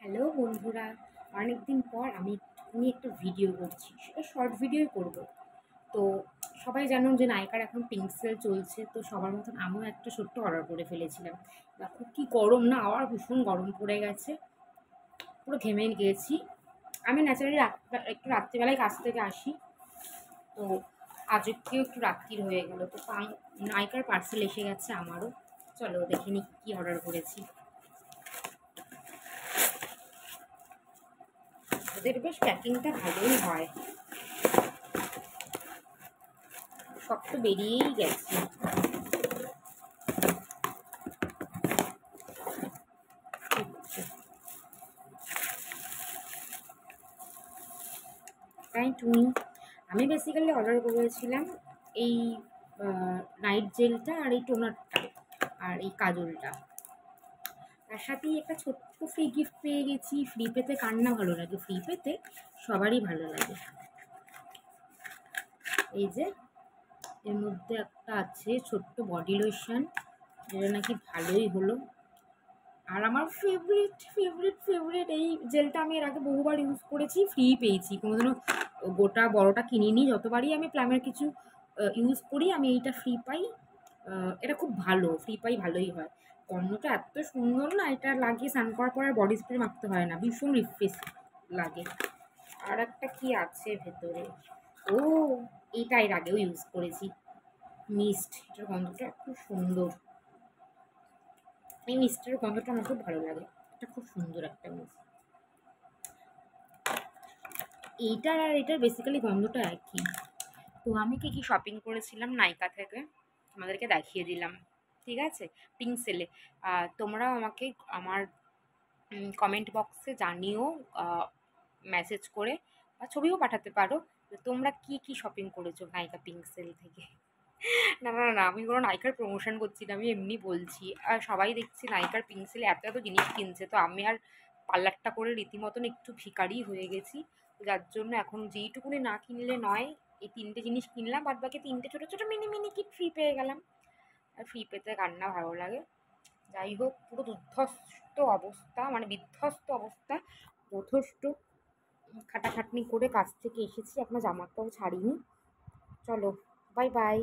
Hello বন্ধুরা, অনেকদিন পর আমি একটা ভিডিও করছি, সেটা শর্ট ভিডিওই করব। তো সবাই জানুন যে নায়িকার এখন পিঙ্ক সেল চলছে, তো সবার মতন আমিও একটা ছোট্ট অর্ডার করে ফেলেছিলাম। দেখো কি গরম না, আবার ভীষণ গরম পড়ে গেছে, পুরো ঘেমে গিয়েছি। আমি ন্যাচারালি একটু রাত্রিবেলায় কাজ থেকে আসি, তো আজকেও একটু রাত্রির হয়ে গেল, তো নায়িকার পার্সেল এসে গেছে আমারও। চলো দেখে নি কী অর্ডার করেছি। ওদের বেশ প্যাকিংটা ভালোই হয়, সব তো বেরিয়েই গেছে। তাই তুমি আমি বেসিক্যালি অর্ডার করেছিলাম এই নাইট জেলটা আর এই টোনারটা আর এই কাজলটা। তার সাথেই একটা ছোট্ট ফ্রি গিফট পেয়ে গেছি। ফ্রি পেতে কার না ভালো লাগে, ফ্রি পেতে সবারই ভালো লাগে। এই যে এর মধ্যে একটা আছে ছোট্ট বডি লোশন, যেটা নাকি ভালোই হলো। আর আমার ফেভারিট ফেভারিট ফেভারিট এই জেলটা আমি এর আগে বহুবার ইউজ করেছি, ফ্রি পেয়েছি, কোনোদিনও গোটা বড়টা কিনিনি। যতবারই আমি প্ল্যামের কিছু ইউজ করি আমি এইটা ফ্রি পাই। এটা খুব ভালো, ফ্রি পাই, ভালোই হয়। গন্ধটা এত সুন্দর না, এটা লাগিয়ে স্নান করার পর আর বডি স্প্রে মাখতে হয় না, ভীষণ রিফ্রেশ লাগে। আর একটা কি আছে ভেতরে, ও এইটা এর আগেও ইউজ করেছি, মিস্ট। এটার গন্ধটা খুব সুন্দর, এই মিস্টের গন্ধটা আমার খুব ভালো লাগে। এটা খুব সুন্দর একটা মিস্ট। এইটার আর এটার বেসিক্যালি গন্ধটা একই। তো আমি কি কি শপিং করেছিলাম নাইকা থেকে আমাদেরকে দেখিয়ে দিলাম, ঠিক আছে, পিঙ্ক সেলে। তোমরাও আমাকে আমার কমেন্ট বক্সে জানিও, মেসেজ করে বা ছবিও পাঠাতে পারো যে তোমরা কি কি শপিং করেছো নাইকা পিঙ্ক সেল থেকে। না না না, আমি কোনো নাইকার প্রমোশন করছি না, আমি এমনি বলছি। আর সবাই দেখছি নাইকার পিঙ্ক সেলে এত এত জিনিস কিনছে, তো আমি আর পার্লারটা করে রীতিমতন একটু ভিখারি হয়ে গেছি। যার জন্য এখন যেইটুকুনি না কিনলে নয়, এই তিনটে জিনিস কিনলাম, বাদ বাকি তিনটে ছোটো ছোটো মিনি মিনি কিট ফ্রি পেয়ে গেলাম। আর ফ্রি পেতে কার না ভালো লাগে। যাই হোক, পুরো দুর্ধস্ত অবস্থা, মানে বিধ্বস্ত অবস্থা, যথেষ্ট খাটাখাটনি করে কাজ থেকে এসেছি, এখনো জামাটাও ছাড়িনি। চলো, বাই বাই।